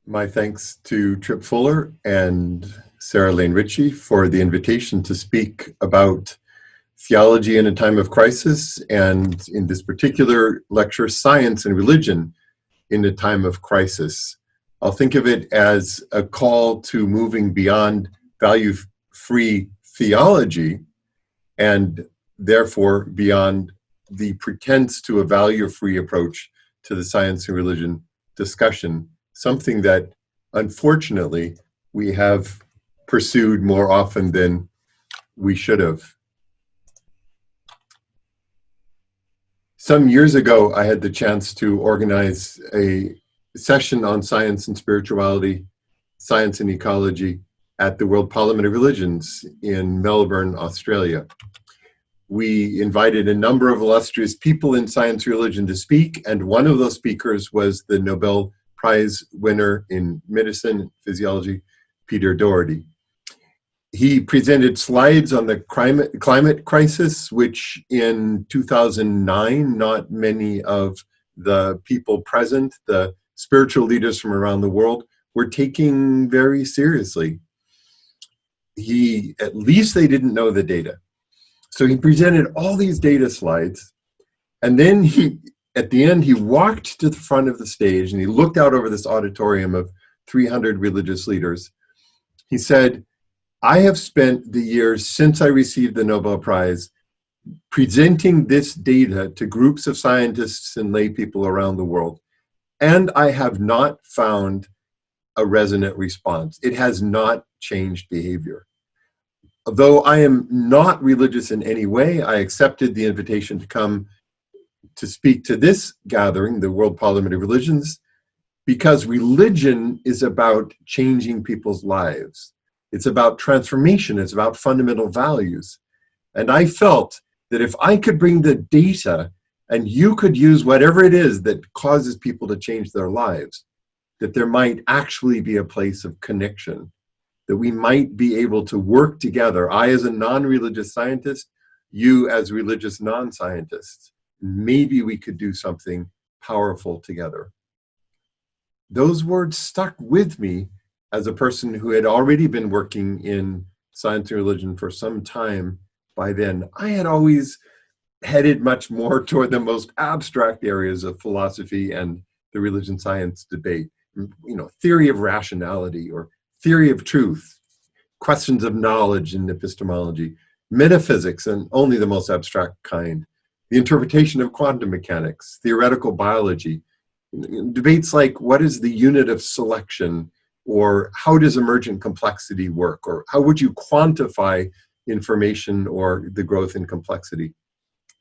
My thanks to Trip Fuller and Sarah Lane Ritchie for the invitation to speak about theology in a time of crisis, and in this particular lecture, science and religion in a time of crisis. I'll think of it as a call to moving beyond value-free theology and therefore beyond the pretense to a value-free approach to the science and religion discussion, something that unfortunately we have pursued more often than we should have. Some years ago, I had the chance to organize a session on science and spirituality, science and ecology at the World Parliament of Religions in Melbourne, Australia. We invited a number of illustrious people in science and religion to speak, and one of those speakers was the Nobel Prize winner in medicine and physiology, Peter Doherty. He presented slides on the climate crisis, which in 2009, not many of the people present, the spiritual leaders from around the world, were taking very seriously. At least they didn't know the data. So he presented all these data slides, and then at the end, he walked to the front of the stage and he looked out over this auditorium of 300 religious leaders. He said, "I have spent the years since I received the Nobel Prize presenting this data to groups of scientists and lay people around the world, and I have not found a resonant response. It has not changed behavior. Though I am not religious in any way, I accepted the invitation to come to speak to this gathering, the World Parliament of Religions, because religion is about changing people's lives. It's about transformation. It's about fundamental values. And I felt that if I could bring the data and you could use whatever it is that causes people to change their lives, that there might actually be a place of connection, that we might be able to work together, I as a non-religious scientist, you as religious non-scientists. Maybe we could do something powerful together." Those words stuck with me as a person who had already been working in science and religion for some time by then. I had always headed much more toward the most abstract areas of philosophy and the religion science debate. Theory of rationality or theory of truth, questions of knowledge and epistemology, metaphysics, and only the most abstract kind, the interpretation of quantum mechanics, theoretical biology, debates like what is the unit of selection, or how does emergent complexity work, or how would you quantify information or the growth in complexity,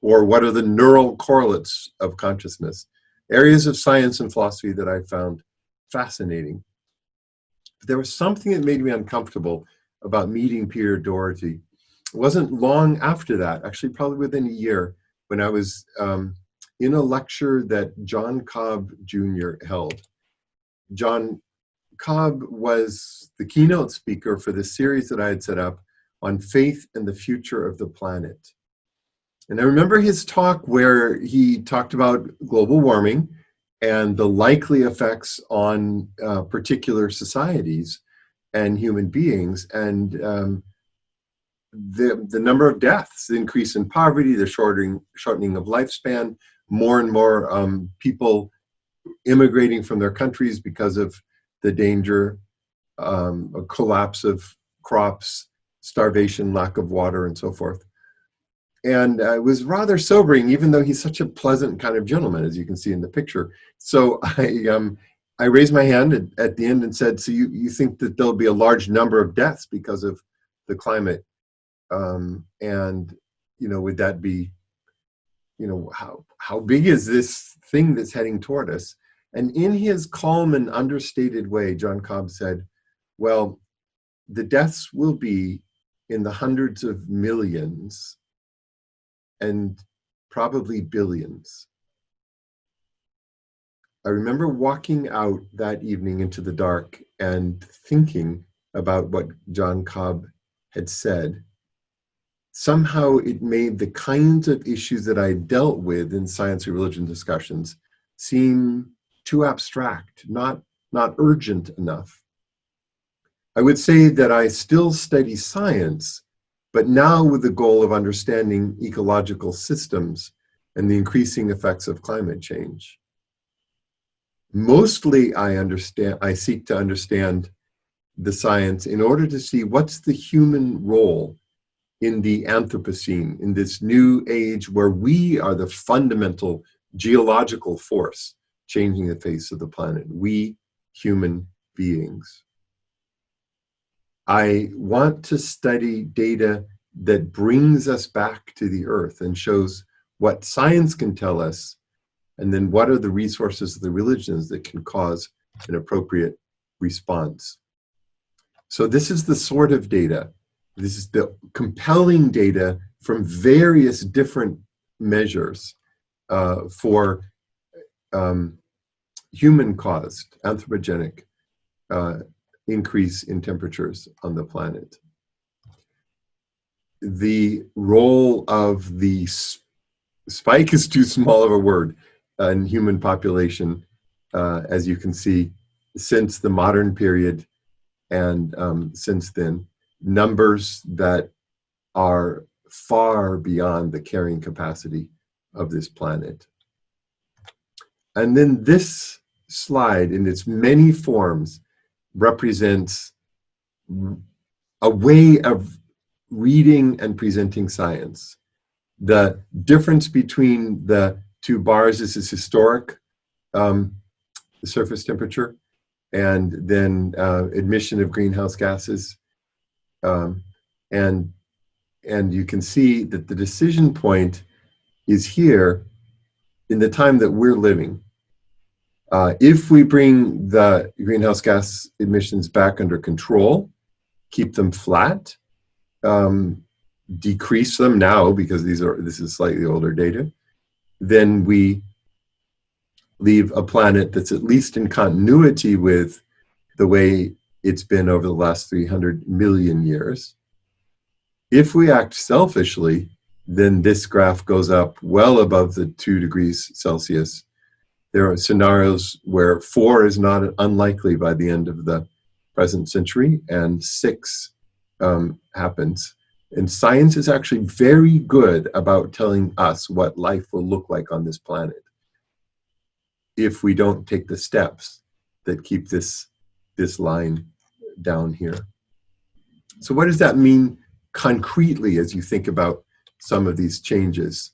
or what are the neural correlates of consciousness. Areas of science and philosophy that I found fascinating. But there was something that made me uncomfortable about meeting Peter Doherty. It wasn't long after that, actually probably within a year, when I was in a lecture that John Cobb Jr. held. John Cobb was the keynote speaker for the series that I had set up on faith and the future of the planet. And I remember his talk where he talked about global warming and the likely effects on particular societies and human beings, and the number of deaths, the increase in poverty, the shortening of lifespan, more and more people immigrating from their countries because of the danger, a collapse of crops, starvation, lack of water, and so forth. And it was rather sobering, even though he's such a pleasant kind of gentleman, as you can see in the picture. So I raised my hand at the end and said, "So you think that there'll be a large number of deaths because of the climate? Would that be, how big is this thing that's heading toward us?" And in his calm and understated way, John Cobb said, "Well, the deaths will be in the hundreds of millions and probably billions." I remember walking out that evening into the dark and thinking about what John Cobb had said. Somehow it made the kinds of issues that I dealt with in science and religion discussions seem too abstract, not not urgent enough. I would say that I still study science, but now with the goal of understanding ecological systems and the increasing effects of climate change. Mostly I seek to understand the science in order to see what's the human role in the Anthropocene, in this new age where we are the fundamental geological force changing the face of the planet, we human beings. I want to study data that brings us back to the earth and shows what science can tell us, and then what are the resources of the religions that can cause an appropriate response. So this is the sort of data, this is the compelling data from various different measures for human-caused, anthropogenic increase in temperatures on the planet. The role of the spike is too small of a word in human population, as you can see, since the modern period and since then, numbers that are far beyond the carrying capacity of this planet. And then this slide, in its many forms, represents a way of reading and presenting science. The difference between the two bars is this historic surface temperature, and then emission of greenhouse gases. And you can see that the decision point is here in the time that we're living. If we bring the greenhouse gas emissions back under control, keep them flat, decrease them now because this is slightly older data, then we leave a planet that's at least in continuity with the way it's been over the last 300 million years. If we act selfishly, then this graph goes up well above the 2 degrees Celsius. There are scenarios where 4 is not unlikely by the end of the present century, and 6 happens. And science is actually very good about telling us what life will look like on this planet if we don't take the steps that keep this line down here. So what does that mean concretely as you think about some of these changes?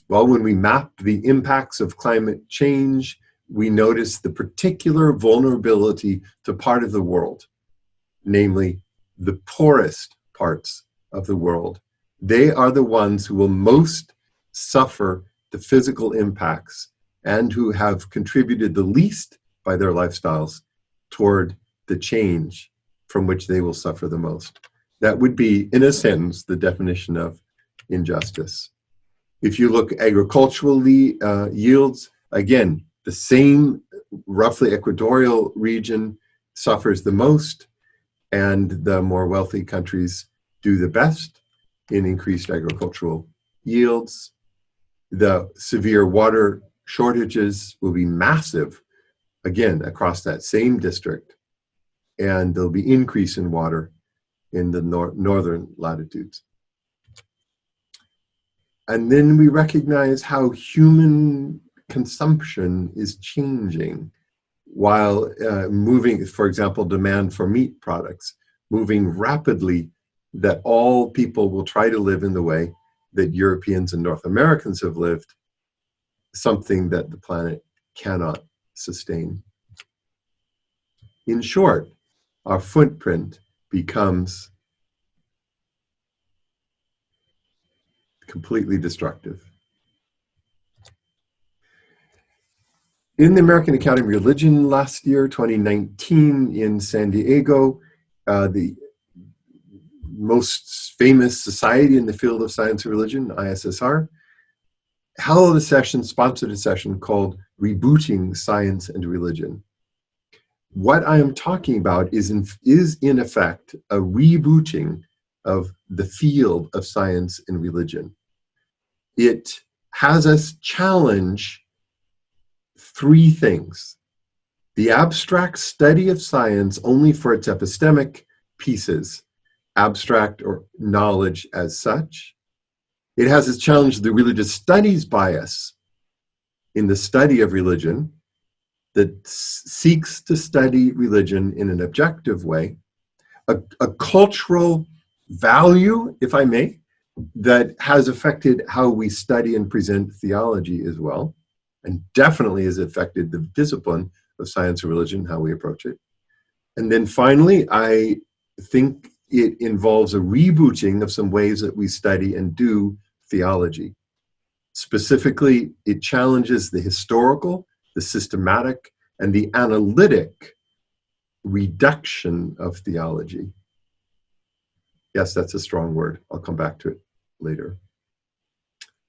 Well, when we map the impacts of climate change, we notice the particular vulnerability to part of the world, namely the poorest parts of the world. They are the ones who will most suffer the physical impacts and who have contributed the least by their lifestyles toward the change from which they will suffer the most. That would be, in a sentence, the definition of injustice. If you look agriculturally, yields, again, the same roughly equatorial region suffers the most, and the more wealthy countries do the best in increased agricultural yields. The severe water shortages will be massive, again, across that same district, and there'll be increase in water in the northern latitudes. And then we recognize how human consumption is changing while moving, for example, demand for meat products, moving rapidly, that all people will try to live in the way that Europeans and North Americans have lived, something that the planet cannot sustain. In short, our footprint becomes completely destructive. In the American Academy of Religion last year, 2019, in San Diego, the most famous society in the field of science and religion, ISSR, held a session, sponsored a session called Rebooting Science and Religion. What I am talking about is in effect a rebooting of the field of science and religion. It has us challenge 3 things. The abstract study of science only for its epistemic pieces, abstract or knowledge as such. It has as challenge the religious studies bias in the study of religion that seeks to study religion in an objective way, a cultural value, if I may, that has affected how we study and present theology as well, and definitely has affected the discipline of science and religion, how we approach it. And then finally, I think it involves a rebooting of some ways that we study and do theology. Specifically, it challenges the historical, the systematic, and the analytic reduction of theology. Yes, that's a strong word. I'll come back to it later.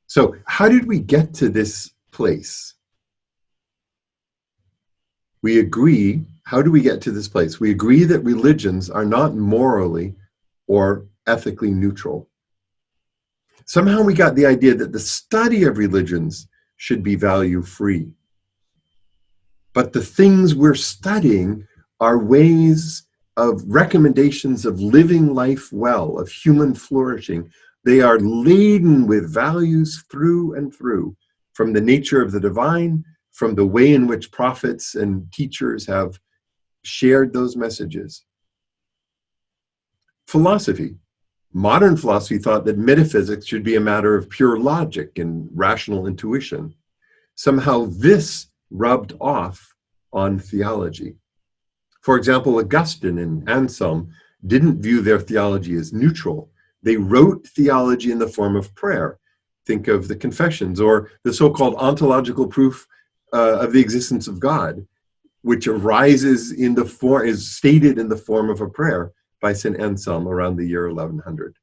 So, how did we get to this place? We agree, how do we get to this place? We agree that religions are not morally or ethically neutral. Somehow we got the idea that the study of religions should be value-free. But the things we're studying are ways of recommendations of living life well, of human flourishing. They are laden with values through and through, from the nature of the divine, from the way in which prophets and teachers have shared those messages. Philosophy. Modern philosophy thought that metaphysics should be a matter of pure logic and rational intuition. Somehow this rubbed off on theology. For example, Augustine and Anselm didn't view their theology as neutral. They wrote theology in the form of prayer. Think of the Confessions or the so-called ontological proof of the existence of God, which arises in the form, is stated in the form of a prayer by St. Anselm around the year 1100.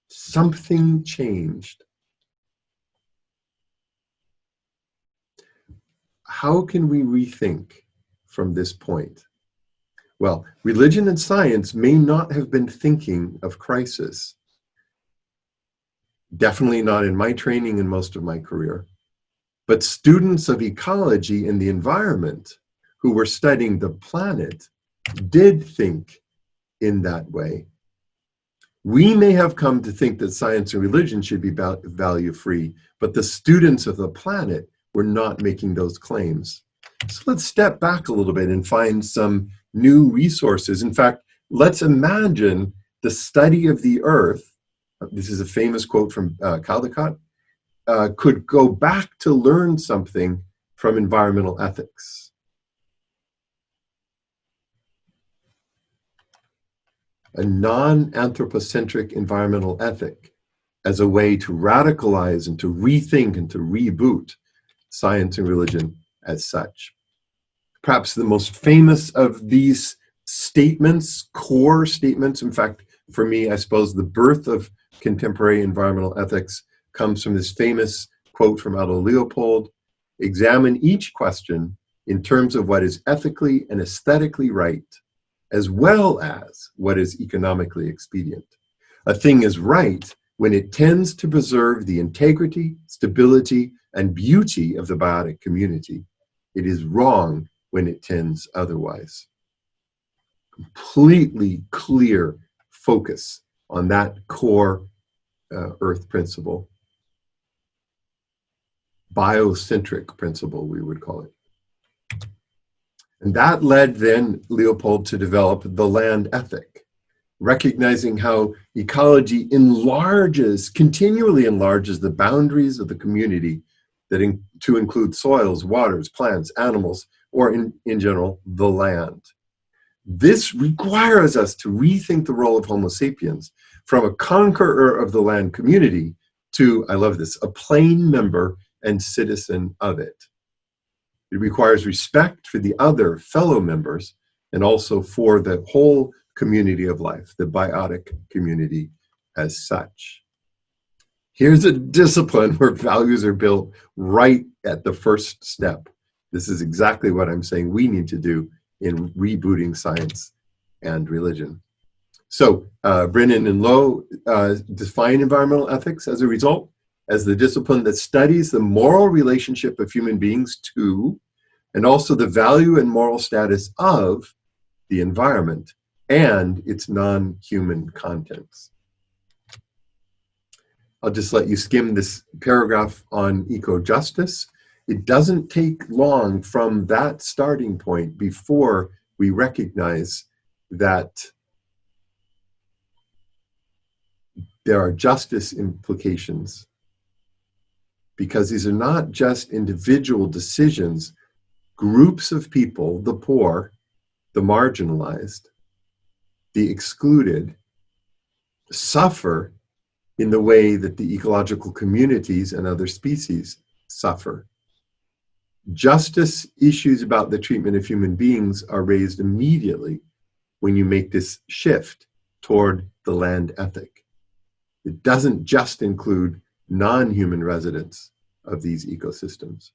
Something changed. How can we rethink from this point? Well, religion and science may not have been thinking of crisis. Definitely not in my training and most of my career. But students of ecology and the environment who were studying the planet did think in that way. We may have come to think that science and religion should be value-free, but the students of the planet were not making those claims. So let's step back a little bit and find some new resources. In fact, let's imagine the study of the earth. This is a famous quote from Caldecott. Could go back to learn something from environmental ethics. A non-anthropocentric environmental ethic as a way to radicalize and to rethink and to reboot science and religion as such. Perhaps the most famous of these statements, core statements, in fact, for me, I suppose the birth of contemporary environmental ethics comes from this famous quote from Aldo Leopold: examine each question in terms of what is ethically and aesthetically right, as well as what is economically expedient. A thing is right when it tends to preserve the integrity, stability, and beauty of the biotic community. It is wrong when it tends otherwise. Completely clear focus on that core earth principle. Biocentric principle, we would call it. And that led then Leopold to develop the land ethic, recognizing how ecology continually enlarges the boundaries of the community to include soils, waters, plants, animals, or in general, the land. This requires us to rethink the role of Homo sapiens from a conqueror of the land community to, I love this, a plain member and citizen of it. It requires respect for the other fellow members and also for the whole community of life, the biotic community as such. Here's a discipline where values are built right at the first step. This is exactly what I'm saying we need to do in rebooting science and religion. So Brennan and Lowe define environmental ethics as a result as the discipline that studies the moral relationship of human beings to and also the value and moral status of the environment and its non-human contents. I'll just let you skim this paragraph on eco-justice. It doesn't take long from that starting point before we recognize that there are justice implications, because these are not just individual decisions. Groups of people, the poor, the marginalized, the excluded, suffer in the way that the ecological communities and other species suffer. Justice issues about the treatment of human beings are raised immediately when you make this shift toward the land ethic. It doesn't just include non-human residents of these ecosystems.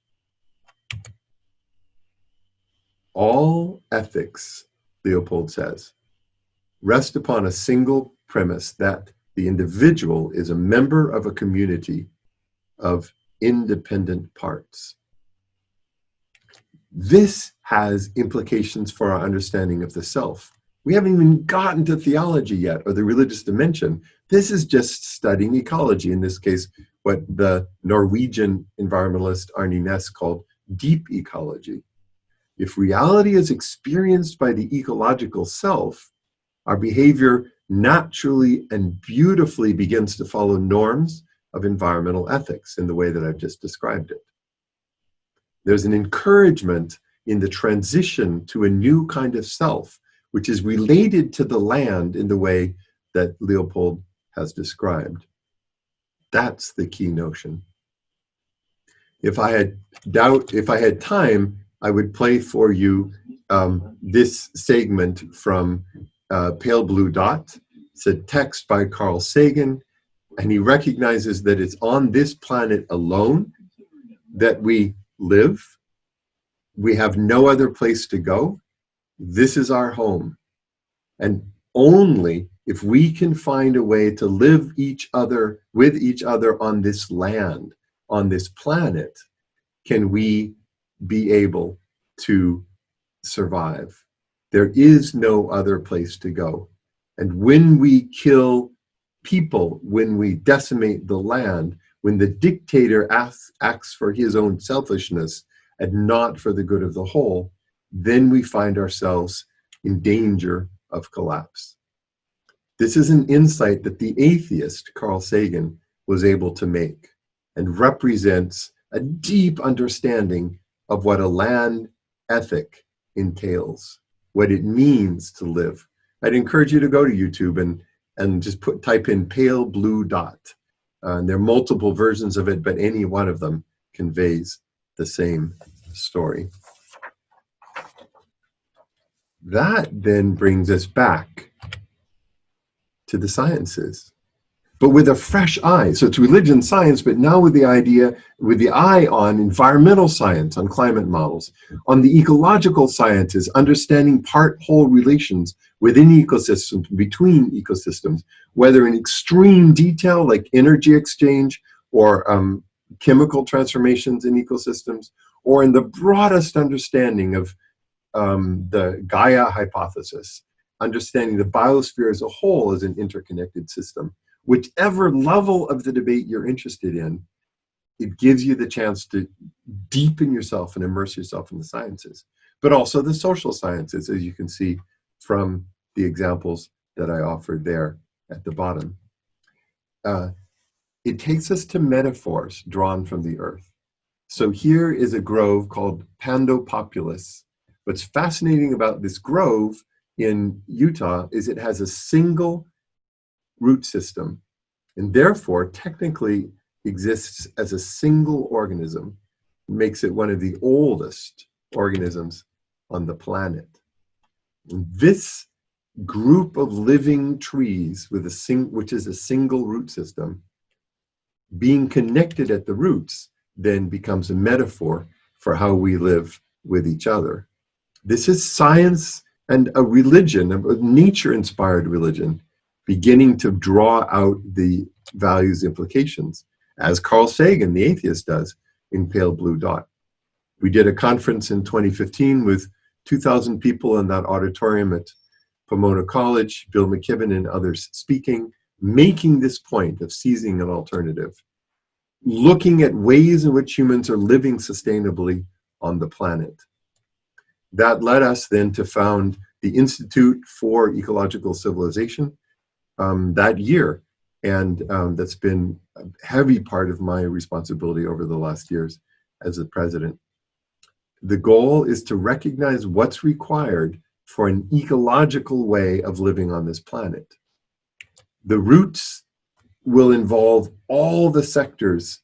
All ethics, Leopold says, rest upon a single premise, that the individual is a member of a community of independent parts. This has implications for our understanding of the self. We haven't even gotten to theology yet, or the religious dimension. This is just studying ecology, in this case, what the Norwegian environmentalist Arne Næss called deep ecology. If reality is experienced by the ecological self, our behavior naturally and beautifully begins to follow norms of environmental ethics in the way that I've just described it. There's an encouragement in the transition to a new kind of self, which is related to the land in the way that Leopold has described. That's the key notion. If I had time, I would play for you this segment from Pale Blue Dot. It's a text by Carl Sagan, and he recognizes that it's on this planet alone that we live. We have no other place to go. This is our home. And only if we can find a way to live with each other on this land, on this planet, can we be able to survive. There is no other place to go. And when we kill people, when we decimate the land, when the dictator acts for his own selfishness and not for the good of the whole, then we find ourselves in danger of collapse. This is an insight that the atheist Carl Sagan was able to make, and represents a deep understanding of what a land ethic entails, what it means to live. I'd encourage you to go to YouTube and just type in Pale Blue Dot. And there are multiple versions of it, but any one of them conveys the same story. That then brings us back to the sciences, but with a fresh eye. So it's religion, science, but now with the eye on environmental science, on climate models, on the ecological sciences, understanding part-whole relations within ecosystems, between ecosystems, whether in extreme detail like energy exchange or chemical transformations in ecosystems, or in the broadest understanding of the Gaia hypothesis, understanding the biosphere as a whole as an interconnected system. Whichever level of the debate you're interested in, it gives you the chance to deepen yourself and immerse yourself in the sciences, but also the social sciences, as you can see from the examples that I offered there at the bottom. It takes us to metaphors drawn from the earth. So here is a grove called Pandopopulus. What's fascinating about this grove in Utah is it has a single root system, and therefore technically exists as a single organism. It makes it one of the oldest organisms on the planet. And this group of living trees with which is a single root system, being connected at the roots, then becomes a metaphor for how we live with each other. This is science and a religion, a nature-inspired religion, beginning to draw out the values implications, as Carl Sagan, the atheist, does in Pale Blue Dot. We did a conference in 2015 with 2,000 people in that auditorium at Pomona College, Bill McKibben and others speaking, making this point of seizing an alternative, looking at ways in which humans are living sustainably on the planet. That led us then to found the Institute for Ecological Civilization that year. And that's been a heavy part of my responsibility over the last years as the president. The goal is to recognize what's required for an ecological way of living on this planet. The roots will involve all the sectors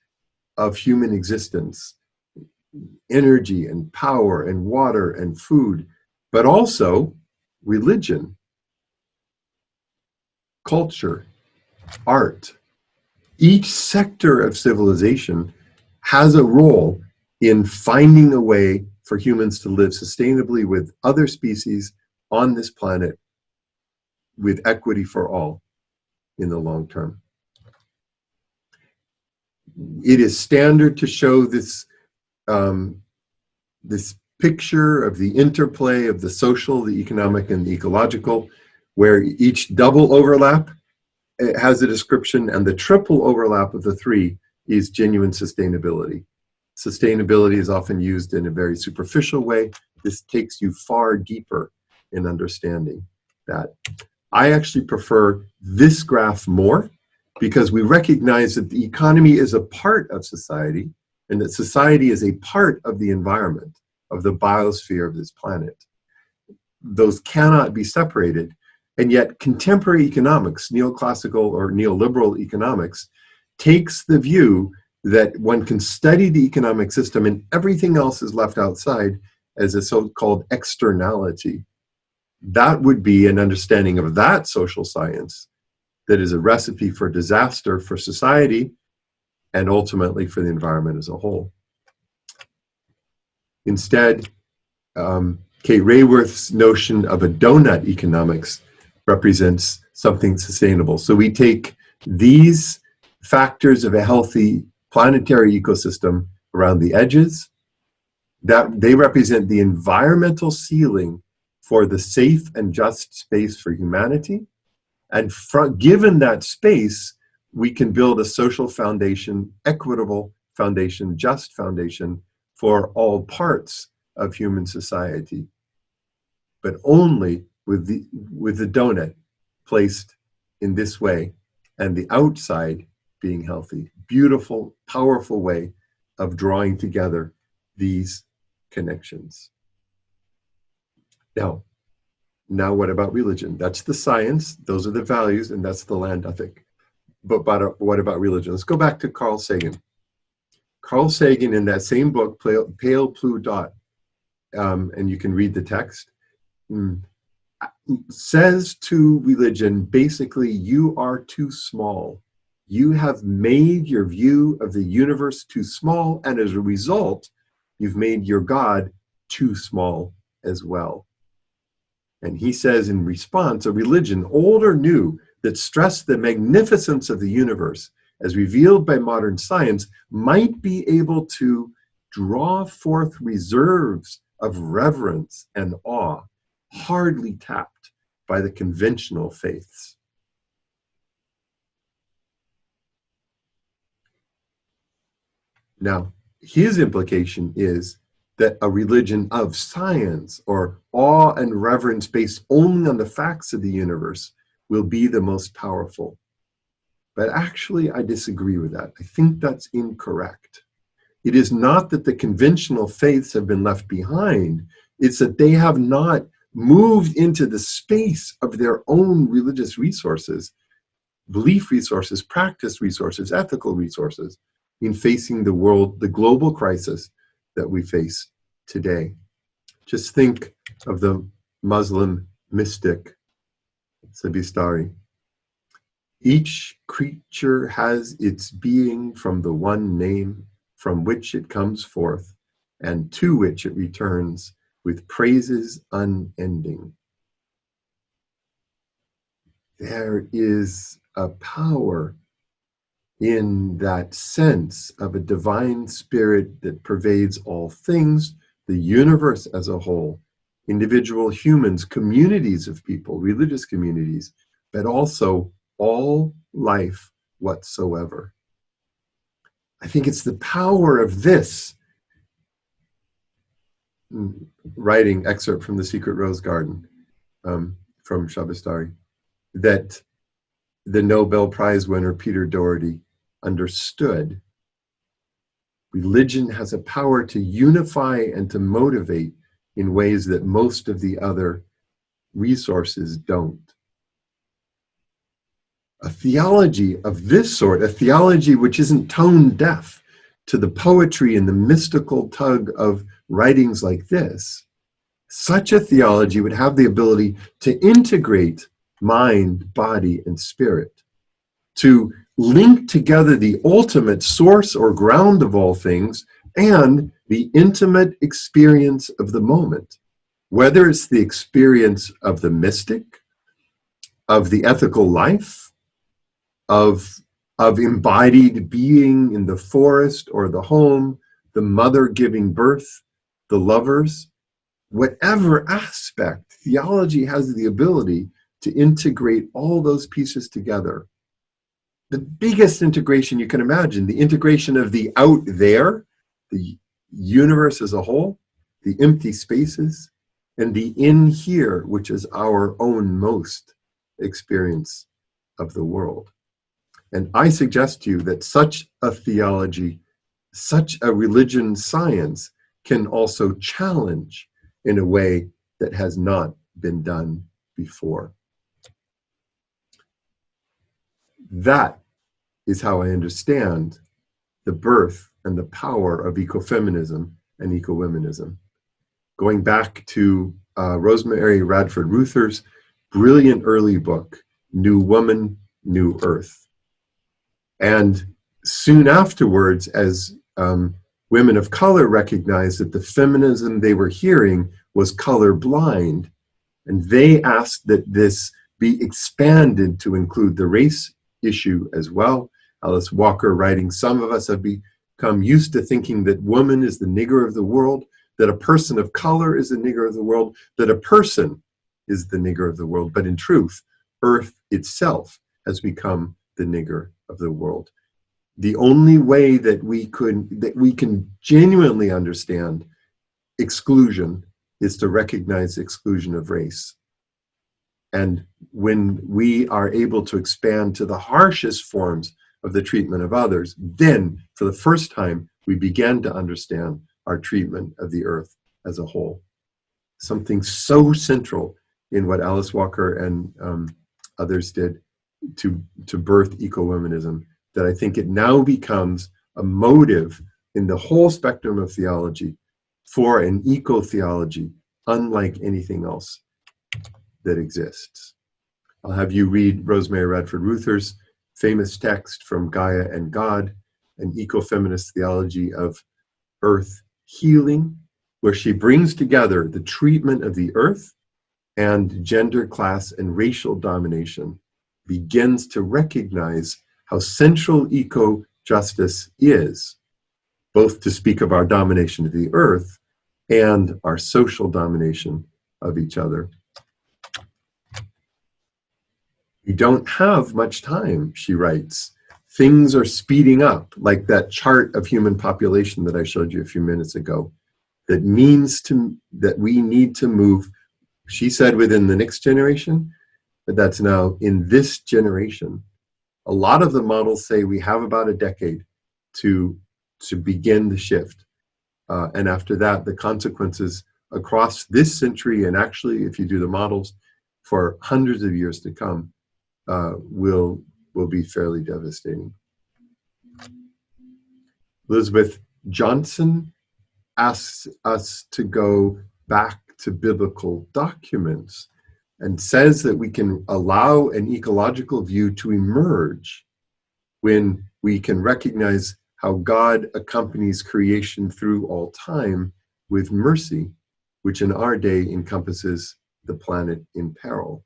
of human existence, energy and power and water and food, but also religion, culture, art. Each sector of civilization has a role in finding a way for humans to live sustainably with other species on this planet with equity for all in the long term. It is standard to show this, this picture of the interplay of the social, the economic, and the ecological, where each double overlap has a description, and the triple overlap of the three is genuine sustainability. Sustainability is often used in a very superficial way. This takes you far deeper in understanding that. I actually prefer this graph more because we recognize that the economy is a part of society and that society is a part of the environment, of the biosphere of this planet. Those cannot be separated. And yet contemporary economics, neoclassical or neoliberal economics, takes the view that one can study the economic system and everything else is left outside as a so-called externality. That would be an understanding of that social science that is a recipe for disaster for society and ultimately for the environment as a whole. Instead, Kate Rayworth's notion of a donut economics represents something sustainable. So we take these factors of a healthy planetary ecosystem around the edges, that they represent the environmental ceiling for the safe and just space for humanity. And given that space, we can build a social foundation, equitable foundation, just foundation for all parts of human society, but only with the donut placed in this way and the outside being healthy. Beautiful, powerful way of drawing together these connections. Now what about religion? That's the science, those are the values, and that's the land ethic. But what about religion? Let's go back to Carl Sagan. Carl Sagan, in that same book, Pale Blue Dot, and you can read the text, says to religion, basically, you are too small. You have made your view of the universe too small, and as a result, you've made your God too small as well. And he says in response, a religion, old or new, that stressed the magnificence of the universe, as revealed by modern science, might be able to draw forth reserves of reverence and awe, hardly tapped by the conventional faiths. Now, his implication is that a religion of science or awe and reverence based only on the facts of the universe will be the most powerful. But actually, I disagree with that. I think that's incorrect. It is not that the conventional faiths have been left behind. It's that they have not moved into the space of their own religious resources, belief resources, practice resources, ethical resources in facing the world, the global crisis that we face today. Just think of the Muslim mystic, Sabistari. Each creature has its being from the one name from which it comes forth and to which it returns with praises unending. There is a power in that sense of a divine spirit that pervades all things, the universe as a whole, individual humans, communities of people, religious communities, but also all life whatsoever. I think it's the power of this writing excerpt from The Secret Rose Garden from Shabastari, that the Nobel Prize winner Peter Doherty understood. Religion has a power to unify and to motivate in ways that most of the other resources don't. A theology of this sort, a theology which isn't tone deaf to the poetry and the mystical tug of writings like this, such a theology would have the ability to integrate mind, body, and spirit, to link together the ultimate source or ground of all things and the intimate experience of the moment, whether it's the experience of the mystic, of the ethical life, of embodied being in the forest or the home, the mother giving birth, the lovers. Whatever aspect, theology has the ability to integrate all those pieces together. The biggest integration you can imagine, the integration of the out there, the universe as a whole, the empty spaces, and the in here, which is our own most experience of the world. And I suggest to you that such a theology, such a religion science can also challenge in a way that has not been done before. That is how I understand the birth and the power of ecofeminism and eco-womenism. Going back to Rosemary Radford Ruether's brilliant early book, New Woman, New Earth. And soon afterwards, as women of color recognized that the feminism they were hearing was colorblind, and they asked that this be expanded to include the race issue as well. Alice Walker writing, some of us have become used to thinking that woman is the nigger of the world, that a person of color is the nigger of the world, that a person is the nigger of the world. But in truth, Earth itself has become the nigger of the world. The only way that we can genuinely understand exclusion is to recognize exclusion of race. And when we are able to expand to the harshest forms of the treatment of others, then for the first time, we begin to understand our treatment of the earth as a whole. Something so central in what Alice Walker and others did to birth eco-womenism that I think it now becomes a motive in the whole spectrum of theology for an eco-theology unlike anything else that exists. I'll have you read Rosemary Radford Ruether's famous text from Gaia and God, an ecofeminist theology of earth healing, where she brings together the treatment of the earth and gender, class, and racial domination, begins to recognize how central eco-justice is, both to speak of our domination of the earth and our social domination of each other. We don't have much time, she writes. Things are speeding up, like that chart of human population that I showed you a few minutes ago. That means that we need to move, she said, within the next generation, but that's now in this generation. A lot of the models say we have about a decade to begin the shift. And after that, the consequences across this century, and actually, if you do the models, for hundreds of years to come, will be fairly devastating. Elizabeth Johnson asks us to go back to biblical documents and says that we can allow an ecological view to emerge when we can recognize how God accompanies creation through all time with mercy, which in our day encompasses the planet in peril.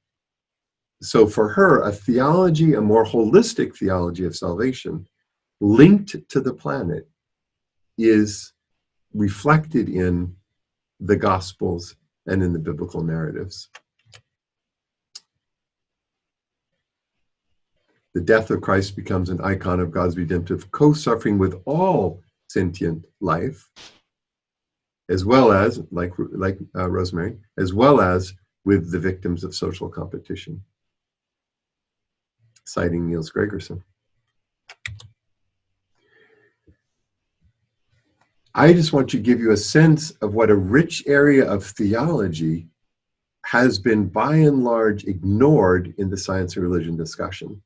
So for her, a theology, a more holistic theology of salvation, linked to the planet is reflected in the Gospels and in the biblical narratives. The death of Christ becomes an icon of God's redemptive co-suffering with all sentient life, as well as, like Rosemary, as well as with the victims of social competition. Citing Niels Gregerson. I just want to give you a sense of what a rich area of theology has been by and large ignored in the science and religion discussion.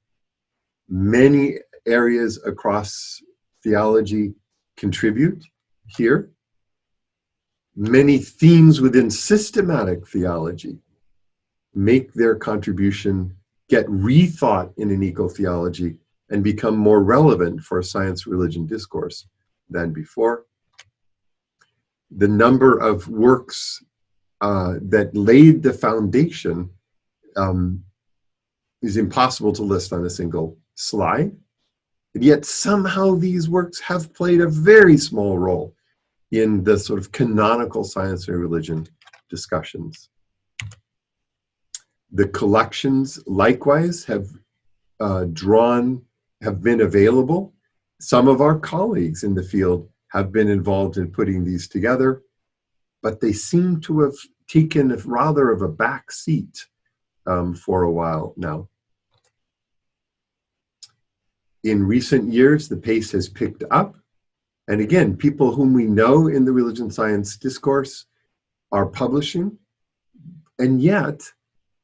Many areas across theology contribute here. Many themes within systematic theology make their contribution, get rethought in an eco-theology, and become more relevant for a science-religion discourse than before. The number of works that laid the foundation is impossible to list on a single slide. And yet somehow these works have played a very small role in the sort of canonical science and religion discussions. The collections likewise have been available. Some of our colleagues in the field have been involved in putting these together, but they seem to have taken rather of a back seat for a while now. In recent years, the pace has picked up. And again, people whom we know in the religion science discourse are publishing, and yet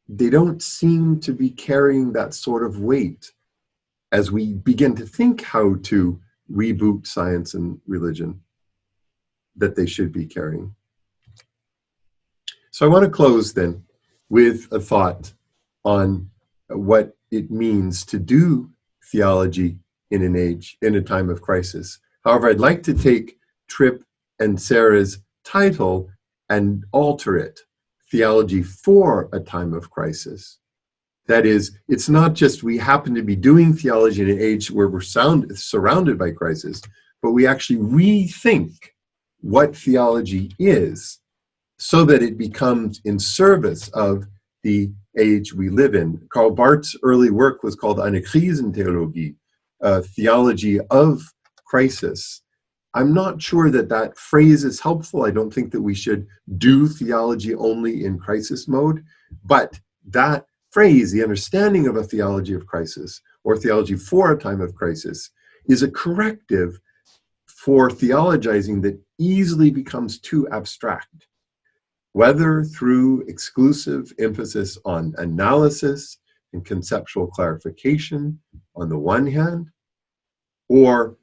they don't seem to be carrying that sort of weight as we begin to think how to reboot science and religion that they should be carrying. So I want to close then with a thought on what it means to do theology in an age, in a time of crisis. However, I'd like to take Tripp and Sarah's title and alter it, Theology for a Time of Crisis. That is, it's not just we happen to be doing theology in an age where we're surrounded by crisis, but we actually rethink what theology is so that it becomes in service of the age we live in. Karl Barth's early work was called Eine Krisentheologie, theology of crisis. I'm not sure that that phrase is helpful. I don't think that we should do theology only in crisis mode, but that phrase, the understanding of a theology of crisis or theology for a time of crisis, is a corrective for theologizing that easily becomes too abstract, whether through exclusive emphasis on analysis and conceptual clarification on the one hand, or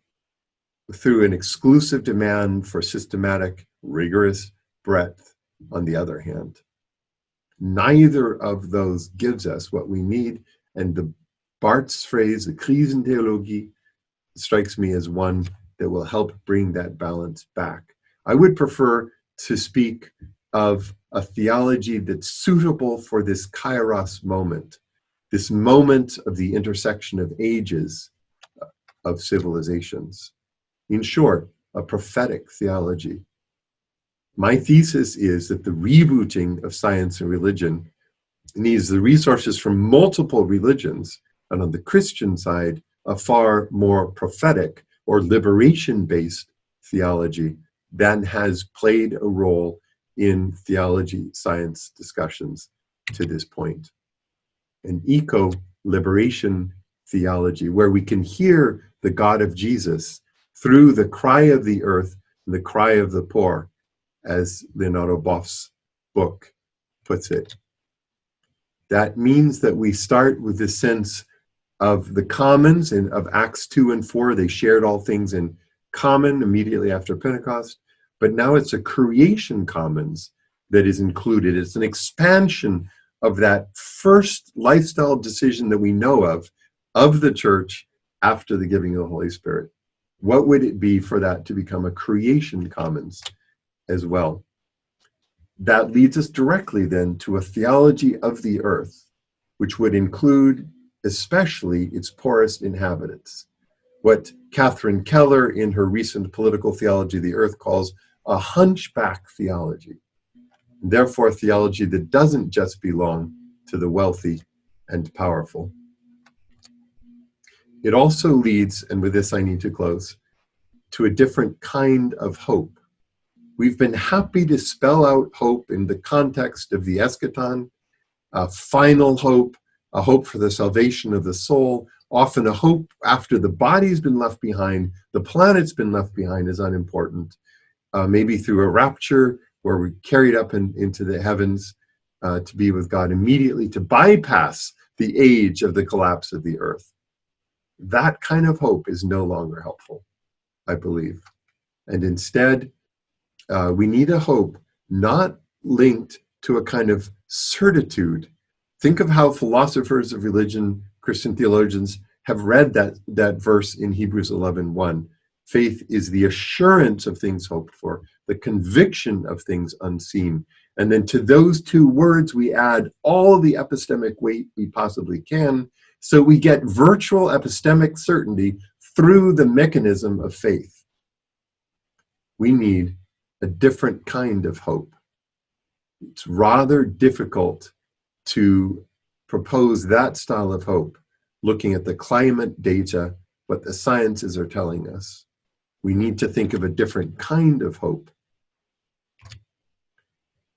through an exclusive demand for systematic, rigorous breadth on the other hand. Neither of those gives us what we need, and the Barth's phrase, the Krisentheologie, strikes me as one that will help bring that balance back. I would prefer to speak of a theology that's suitable for this kairos moment, this moment of the intersection of ages, of civilizations. In short, a prophetic theology. My thesis is that the rebooting of science and religion needs the resources from multiple religions, and on the Christian side, a far more prophetic or liberation-based theology than has played a role in theology science discussions to this point. An eco-liberation theology where we can hear the God of Jesus through the cry of the earth and the cry of the poor, as Leonardo Boff's book puts it. That means that we start with this sense of the commons and of Acts 2 and 4. They shared all things in common immediately after Pentecost, but now it's a creation commons that is included. It's an expansion of that first lifestyle decision that we know of the church after the giving of the Holy Spirit. What would it be for that to become a creation commons as well? That leads us directly then to a theology of the earth, which would include especially its poorest inhabitants. what Catherine Keller in her recent Political Theology of the Earth calls a hunchback theology. Therefore, theology that doesn't just belong to the wealthy and powerful. It also leads, and with this I need to close, to a different kind of hope. We've been happy to spell out hope in the context of the eschaton, a final hope, a hope for the salvation of the soul, often a hope after the body's been left behind, the planet's been left behind is unimportant, maybe through a rapture where we're carried up into the heavens to be with God immediately, to bypass the age of the collapse of the earth. That kind of hope is no longer helpful, I believe. And instead, we need a hope not linked to a kind of certitude. Think of how philosophers of religion, Christian theologians, have read that verse in Hebrews 11:1. Faith is the assurance of things hoped for, the conviction of things unseen. And then to those two words, we add all the epistemic weight we possibly can, so we get virtual epistemic certainty through the mechanism of faith. We need a different kind of hope. It's rather difficult to propose that style of hope, looking at the climate data, what the sciences are telling us. We need to think of a different kind of hope.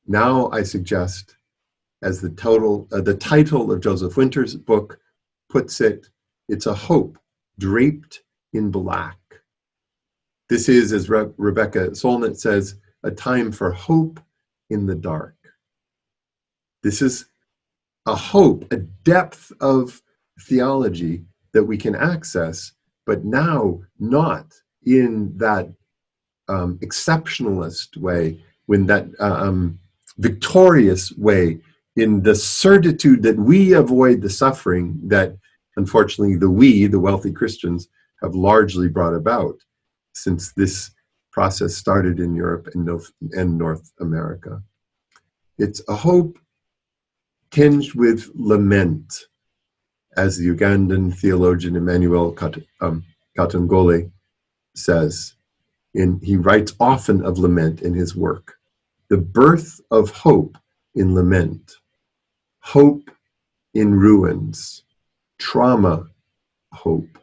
Now I suggest, as the title of Joseph Winter's book puts it, it's a hope draped in black. This is, as Rebecca Solnit says, a time for hope in the dark. This is a hope, a depth of theology that we can access, but now not in that exceptionalist way, in that victorious way, in the certitude that we avoid the suffering that, unfortunately, the wealthy Christians, have largely brought about since this process started in Europe and North America. It's a hope tinged with lament, as the Ugandan theologian Emmanuel Katongole says. He writes often of lament in his work. The birth of hope in lament, hope in ruins, trauma hope.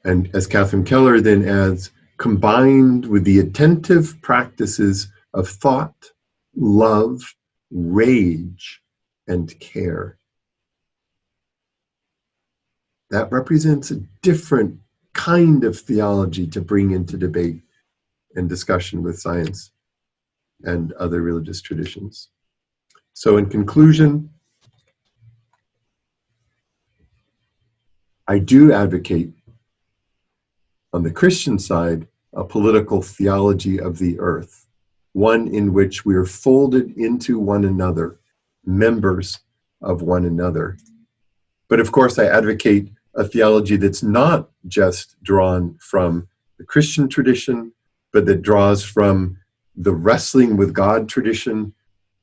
And as Catherine Keller then adds, combined with the attentive practices of thought, love, rage, and care. That represents a different kind of theology to bring into debate and discussion with science and other religious traditions. So in conclusion, I do advocate, on the Christian side, a political theology of the earth, one in which we are folded into one another, members of one another. But of course, I advocate a theology that's not just drawn from the Christian tradition, but that draws from the wrestling with God tradition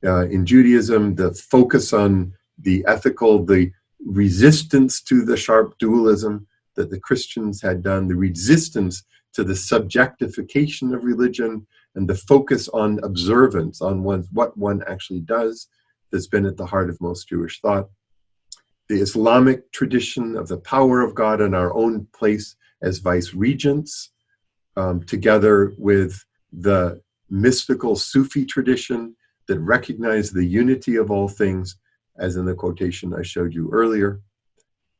in Judaism, the focus on the ethical, the resistance to the sharp dualism that the Christians had done, the resistance to the subjectification of religion, and the focus on observance, on what one actually does, that's been at the heart of most Jewish thought. The Islamic tradition of the power of God in our own place as vice regents, together with the mystical Sufi tradition that recognized the unity of all things, as in the quotation I showed you earlier,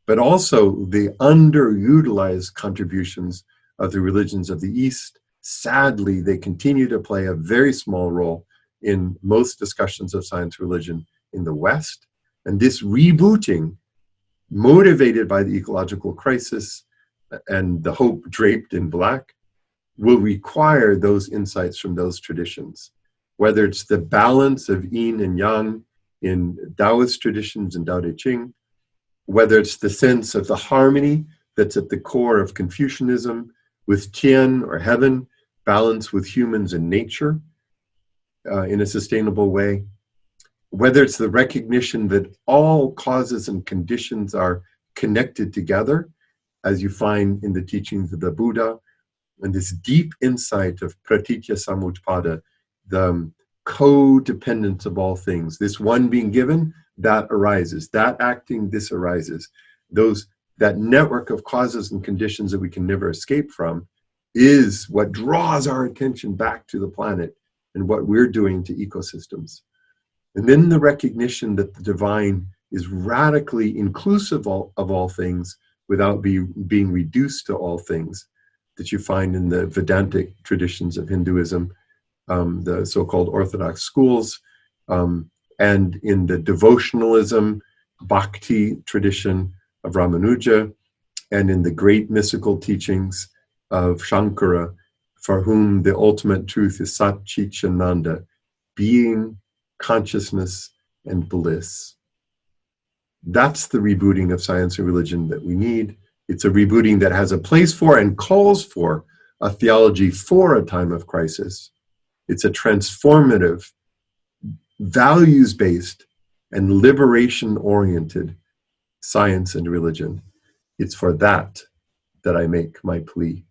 but also the underutilized contributions of the religions of the East. Sadly, they continue to play a very small role in most discussions of science religion in the West. And this rebooting, motivated by the ecological crisis and the hope draped in black, will require those insights from those traditions. Whether it's the balance of yin and yang in Taoist traditions and Tao Te Ching, whether it's the sense of the harmony that's at the core of Confucianism with Tian or heaven, balance with humans and nature in a sustainable way, whether it's the recognition that all causes and conditions are connected together as you find in the teachings of the Buddha, and this deep insight of pratitya samutpada, the codependence of all things. This one being given, that arises. That acting, this arises. That network of causes and conditions that we can never escape from is what draws our attention back to the planet and what we're doing to ecosystems. And then the recognition that the divine is radically inclusive of all things without being reduced to all things, that you find in the Vedantic traditions of Hinduism, the so-called Orthodox schools, and in the devotionalism, bhakti tradition of Ramanuja, and in the great mystical teachings of Shankara, for whom the ultimate truth is Sat Chit Ananda, being, consciousness, and bliss. That's the rebooting of science and religion that we need. It's a rebooting that has a place for and calls for a theology for a time of crisis. It's a transformative, values-based, and liberation-oriented science and religion. It's for that I make my plea.